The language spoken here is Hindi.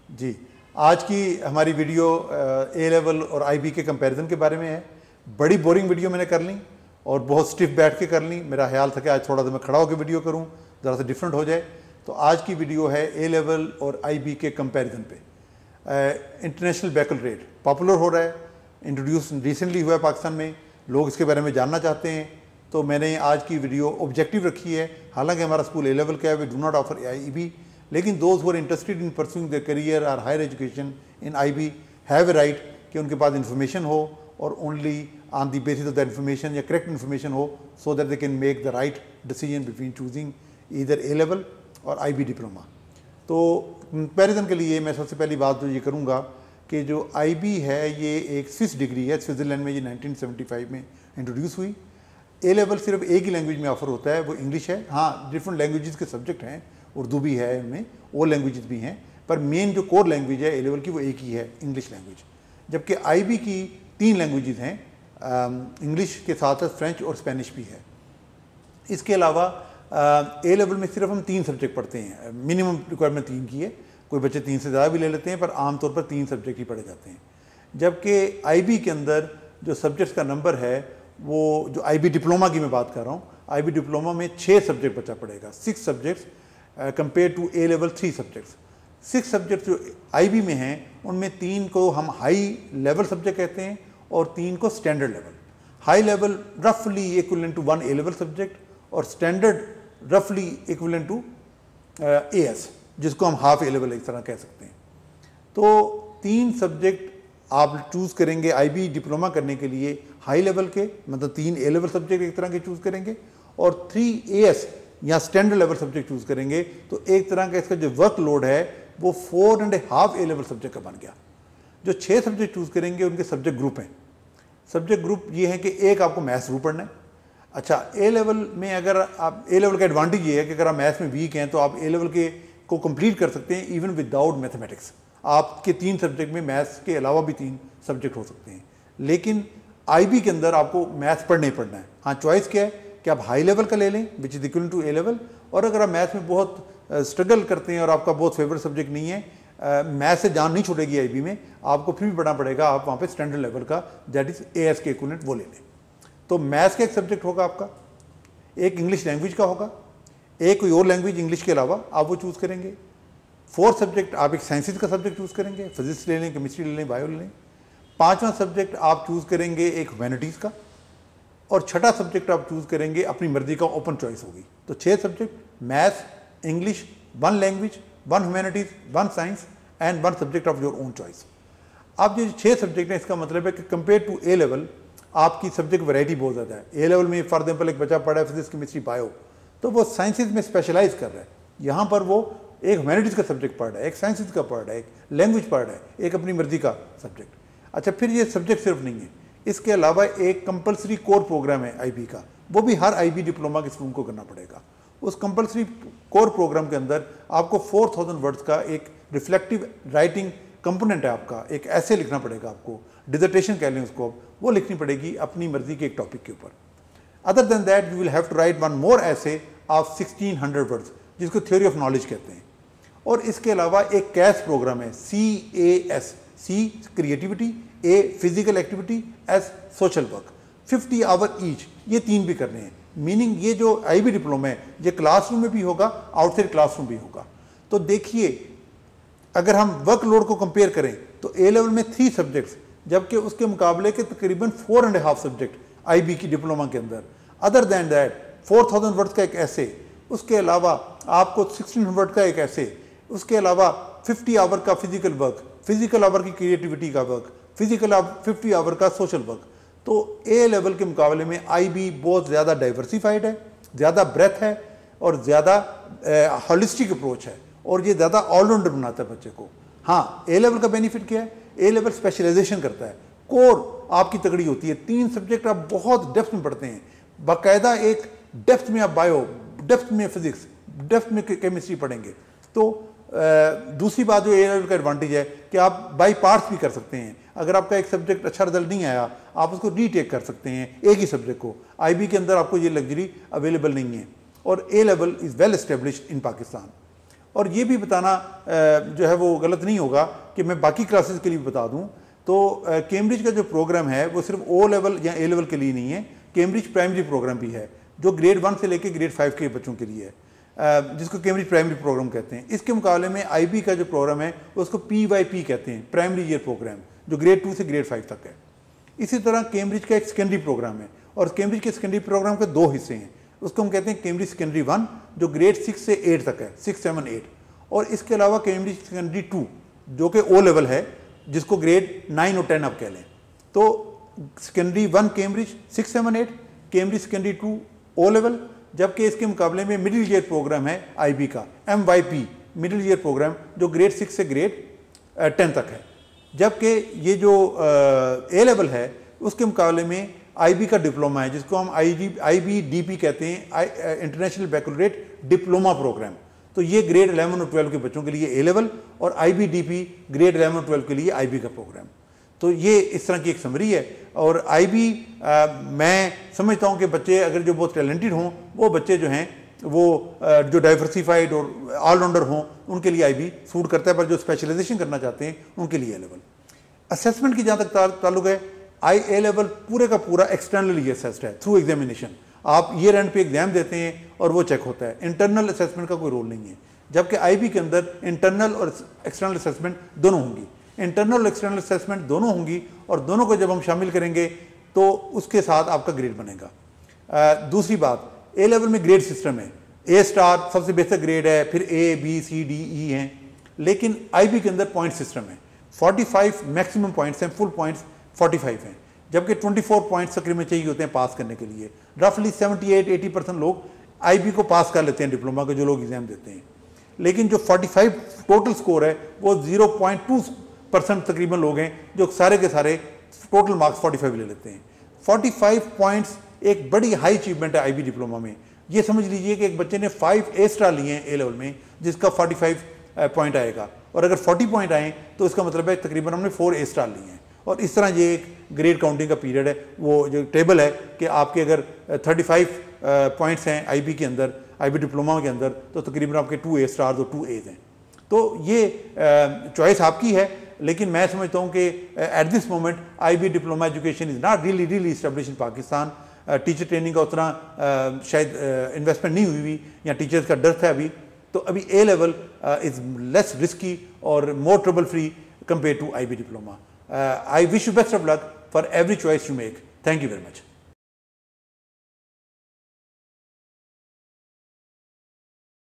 जी, आज की हमारी वीडियो ए लेवल और आईबी के कंपैरिजन के बारे में है। बड़ी बोरिंग वीडियो मैंने कर ली और बहुत स्टिफ बैठ के कर ली। मेरा ख्याल था कि आज थोड़ा सा मैं खड़ा होकर वीडियो करूं, ज़रा सा डिफरेंट हो जाए। तो आज की वीडियो है ए लेवल और आईबी के कंपैरिजन पे। इंटरनेशनल बैकलॉरेट पॉपुलर हो रहा है, इंट्रोड्यूस रिसेंटली हुआ है पाकिस्तान में, लोग इसके बारे में जानना चाहते हैं। तो मैंने आज की वीडियो ऑब्जेक्टिव रखी है। हालांकि हमारा स्कूल ए लेवल का है, we do not offer IB, लेकिन those who are interested in pursuing their career और higher education in IB have a right कि उनके पास इन्फॉर्मेशन हो और only on the basis of the information या करेक्ट इन्फॉर्मेशन हो, so that they can make the right decision between choosing either A level और आईबी डिप्लोमा। तो कंपैरिजन के लिए मैं सबसे पहली बात तो ये करूँगा कि जो आईबी है ये एक स्विस डिग्री है, स्विट्ज़रलैंड में ये 1975 में इंट्रोड्यूस हुई। ए लेवल सिर्फ एक ही लैंग्वेज में ऑफर होता है, वो इंग्लिश है। हाँ, डिफरेंट लैंग्वेजेस के सब्जेक्ट हैं, उर्दू भी है उनमें, और लैंग्वेजेस भी हैं, पर मेन जो कोर लैंग्वेज है ए लेवल की वो एक ही है, इंग्लिश लैंग्वेज। जबकि आईबी की 3 लैंग्वेजेस हैं, इंग्लिश के साथ साथ फ्रेंच और स्पेनिश भी है। इसके अलावा ए लेवल में सिर्फ हम 3 सब्जेक्ट पढ़ते हैं, मिनिमम रिक्वायरमेंट 3 की है। कोई बच्चे 3 से ज़्यादा भी ले लेते हैं, पर आमतौर पर 3 सब्जेक्ट ही पढ़े जाते हैं। जबकि आईबी के अंदर जो सब्जेक्ट्स का नंबर है, वो जो आईबी डिप्लोमा की मैं बात कर रहा हूँ, आईबी डिप्लोमा में 6 सब्जेक्ट बच्चा पढ़ेगा, 6 subjects compare to A level 3 subjects. 6 subjects जो आईबी में हैं उनमें 3 को हम हाई लेवल सब्जेक्ट कहते हैं और 3 को स्टैंडर्ड लेवल। हाई लेवल रफली equivalent to 1 A level subject और स्टैंडर्ड रफली इक्विवेलेंट टू एएस, जिसको हम हाफ ए लेवल एक तरह कह सकते हैं। तो 3 सब्जेक्ट आप चूज़ करेंगे आईबी डिप्लोमा करने के लिए हाई लेवल के, मतलब 3 ए लेवल सब्जेक्ट एक तरह के चूज़ करेंगे और 3 एएस या स्टैंडर्ड लेवल सब्जेक्ट चूज़ करेंगे। तो एक तरह का इसका जो वर्कलोड है वो 4.5 ए लेवल सब्जेक्ट का बन गया। जो 6 सब्जेक्ट चूज़ करेंगे उनके सब्जेक्ट ग्रुप हैं। सब्जेक्ट ग्रुप ये है कि एक आपको मैथ्स ग्रुप पढ़ना है। अच्छा, ए लेवल में अगर आप, ए लेवल का एडवांटेज ये है कि अगर आप मैथ्स में वीक हैं तो आप ए लेवल के को कंप्लीट कर सकते हैं इवन विदाउट मैथमेटिक्स। आपके 3 सब्जेक्ट में मैथ्स के अलावा भी 3 सब्जेक्ट हो सकते हैं। लेकिन आईबी के अंदर आपको मैथ्स पढ़ना ही पढ़ना है। हाँ, चॉइस क्या है कि आप हाई लेवल का ले लें which is equal to A level, और अगर आप मैथ्स में बहुत स्ट्रगल करते हैं और आपका बहुत फेवरेट सब्जेक्ट नहीं है, मैथ्स से जान नहीं छूटेगी आईबी में, आपको फिर भी पढ़ना पड़ेगा, आप वहाँ पे स्टैंडर्ड लेवल का दैट इज एएस के इक्विवेलेंट वो ले लें। तो मैथ्स का एक सब्जेक्ट होगा आपका, एक इंग्लिश लैंग्वेज का होगा, एक कोई और लैंग्वेज इंग्लिश के अलावा आप वो चूज़ करेंगे। 4th सब्जेक्ट आप एक साइंसेज का सब्जेक्ट चूज़ करेंगे, फिजिक्स ले लें, केमिस्ट्री ले लें, बायो ले लें। 5वां सब्जेक्ट आप चूज़ करेंगे एक ह्यूमैनिटीज़ का, और 6ठा सब्जेक्ट आप चूज़ करेंगे अपनी मर्जी का, ओपन चॉइस होगी। तो 6 subject maths, English, 1 language, 1 humanities, 1 science and 1 subject of your own choice. अब जो 6 सब्जेक्ट हैं, इसका मतलब है कि कंपेयर टू ए लेवल आपकी सब्जेक्ट वैरायटी बहुत ज़्यादा है। ए लेवल में फॉर एग्जाम्पल एक बच्चा पढ़ा है फिजिक्स, केमिस्ट्री, बायो, तो वो साइंसेज में स्पेशलाइज कर रहा है। यहाँ पर वो एक ह्यूमैनिटीज़ का सब्जेक्ट पढ़ रहा है, एक साइंसेज का पढ़ रहा है, एक लैंग्वेज पढ़ रहा है, एक अपनी मर्जी का सब्जेक्ट। अच्छा, फिर ये सब्जेक्ट सिर्फ नहीं है, इसके अलावा एक कंपलसरी कोर प्रोग्राम है आईबी का, वो भी हर आईबी डिप्लोमा के स्टूडेंट को करना पड़ेगा। उस कंपलसरी कोर प्रोग्राम के अंदर आपको 4000 वर्ड्स का एक रिफ्लेक्टिव राइटिंग कंपोनेंट है आपका, एक ऐसे लिखना पड़ेगा आपको, डिजर्टेशन कह लें उसको, वो लिखनी पड़ेगी अपनी मर्जी के एक टॉपिक के ऊपर। Other than that you will have to write 1 more essay of 1600 words, जिसको थ्योरी ऑफ नॉलेज कहते हैं। और इसके अलावा एक कैस प्रोग्राम है, CAS, C creativity, A physical activity, S social work, 50 hour each, ये 3 भी करने हैं। मीनिंग ये जो आईबी डिप्लोमा है ये क्लासरूम में भी होगा, आउटसाइड क्लासरूम भी होगा। तो देखिए, अगर हम वर्कलोड को कंपेयर करें तो ए लेवल में 3 सब्जेक्ट्स, जबकि उसके मुकाबले के तकरीबन 4.5 सब्जेक्ट आईबी की डिप्लोमा के अंदर। अदर दैन दैट 4000 वर्ड्स का एक ऐसे, उसके अलावा आपको 1600 वर्ड का एक ऐसे, उसके अलावा 50 आवर का फिजिकल वर्क, फिजिकल आवर की क्रिएटिविटी का वर्क, फिजिकल 50 आवर का सोशल वर्क। तो ए लेवल के मुकाबले में आईबी बहुत ज़्यादा डाइवर्सिफाइड है, ज़्यादा ब्रेथ है और ज़्यादा हॉलिस्टिक अप्रोच है, और ये ज़्यादा ऑलराउंडर बनाता है बच्चे को। हाँ, ए लेवल का बेनिफिट क्या है, ए लेवल स्पेशलाइजेशन करता है, कोर आपकी तगड़ी होती है, 3 सब्जेक्ट आप बहुत डेप्थ में पढ़ते हैं, बाकायदा एक डेप्थ में आप बायो, डेप्थ में फिजिक्स, डेप्थ में केमिस्ट्री पढ़ेंगे। तो दूसरी बात जो ए लेवल का एडवांटेज है कि आप बाई पार्ट्स भी कर सकते हैं। अगर आपका एक सब्जेक्ट अच्छा रिजल्ट नहीं आया, आप उसको रीटेक कर सकते हैं एक ही सब्जेक्ट को। आईबी के अंदर आपको ये लग्जरी अवेलेबल नहीं है, और A level is well established in Pakistan. और ये भी बताना जो है वो गलत नहीं होगा कि मैं बाकी क्लासेस के लिए भी बता दूं, तो कैम्ब्रिज का जो प्रोग्राम है वो सिर्फ ओ लेवल या ए लेवल के लिए नहीं है, कैम्ब्रिज प्राइमरी प्रोग्राम भी है जो ग्रेड 1 से लेकर ग्रेड 5 के बच्चों के लिए है, जिसको कैम्ब्रिज प्राइमरी प्रोग्राम कहते हैं। इसके मुकाबले में IB का जो प्रोग्राम है उसको PYP कहते हैं, प्राइमरी ईयर प्रोग्राम, जो ग्रेड 2 से ग्रेड 5 तक है। इसी तरह कैम्ब्रिज का एक सेकेंडरी प्रोग्राम है, और कैम्ब्रिज के सेकेंडरी प्रोग्राम के 2 हिस्से हैं। उसको हम कहते हैं कैम्ब्रिज सेकेंडरी 1 जो ग्रेड 6 से 8 तक है, 6, 7, 8, और इसके अलावा कैम्ब्रिज सेकेंडरी 2 जो कि O लेवल है, जिसको ग्रेड 9 और 10 आप कह लें। तो secondary 1 Cambridge 6, 7, 8, Cambridge secondary 2 O level, जबकि इसके मुकाबले में मिडिल ईयर प्रोग्राम है IB का MYP मिडिल ईयर प्रोग्राम जो ग्रेड 6 से ग्रेड 10 तक है। जबकि ये जो A लेवल है उसके मुकाबले में IB का डिप्लोमा है, जिसको हम IBDP कहते हैं, इंटरनेशनल बैकलॉरेट डिप्लोमा प्रोग्राम। तो ये ग्रेड 11 और 12 के बच्चों के लिए A लेवल, और IBDP ग्रेड 11 और 12 के लिए IB का प्रोग्राम। तो ये इस तरह की एक समरी है। और IB मैं समझता हूँ कि बच्चे अगर जो बहुत टैलेंटेड हों, वो बच्चे जो हैं वो जो डाइवर्सिफाइड और ऑलराउंडर हों, उनके लिए IB सूट करता है, पर जो स्पेशलाइजेशन करना चाहते हैं उनके लिए A लेवल। असेसमेंट की जहाँ तक ताल्लुक है, A लेवल पूरे का पूरा एक्सटर्नली असेस्ड है थ्रू एग्जामिनेशन। आप ईयर एंड पे एग्जाम देते हैं और वो चेक होता है, इंटरनल असेसमेंट का कोई रोल नहीं है। जबकि IB के अंदर इंटरनल और एक्सटर्नल असेसमेंट दोनों होंगी, इंटरनल और एक्सटर्नल असेसमेंट दोनों होंगी, और दोनों को जब हम शामिल करेंगे तो उसके साथ आपका ग्रेड बनेगा। दूसरी बात, A लेवल में ग्रेड सिस्टम है, A स्टार सबसे बेहतर ग्रेड है, फिर A B C D E हैं, लेकिन IB के अंदर पॉइंट सिस्टम है। 45 मैक्सिमम पॉइंट्स हैं, फुल पॉइंट्स 45 हैं, जबकि 24 पॉइंट्स तकरीबन चाहिए होते हैं पास करने के लिए। रफली 78-80% लोग IB को पास कर लेते हैं, डिप्लोमा के जो लोग एग्जाम देते हैं। लेकिन जो 45 टोटल स्कोर है वो 0.2% तकरीबन लोग हैं जो सारे के सारे टोटल मार्क्स 45 ले लेते हैं। 45 पॉइंट्स एक बड़ी हाई अचीवमेंट है IB डिप्लोमा में। ये समझ लीजिए कि एक बच्चे ने 5 A स्टार लिए हैं A लेवल में, जिसका 45 पॉइंट आएगा, और अगर 40 पॉइंट आए तो इसका मतलब है तकरीबन हमने 4 A स्टार लिए हैं। और इस तरह ये एक ग्रेड काउंटिंग का पीरियड है, वो जो टेबल है कि आपके अगर 35 पॉइंट्स हैं IB के अंदर, IB डिप्लोमा के अंदर, तो तकरीबन आपके 2 A स्टार और 2 A's हैं। तो ये चॉइस आपकी है, लेकिन मैं समझता हूँ कि at this moment IB diploma education is not really establish in Pakistan. Teacher training का उतना शायद इन्वेस्टमेंट नहीं हुई हुई, या टीचर्स का डर था अभी। तो अभी A level is less risky और more trouble free compare to IB diploma. I wish you best of luck for every choice you make. Thank you very much.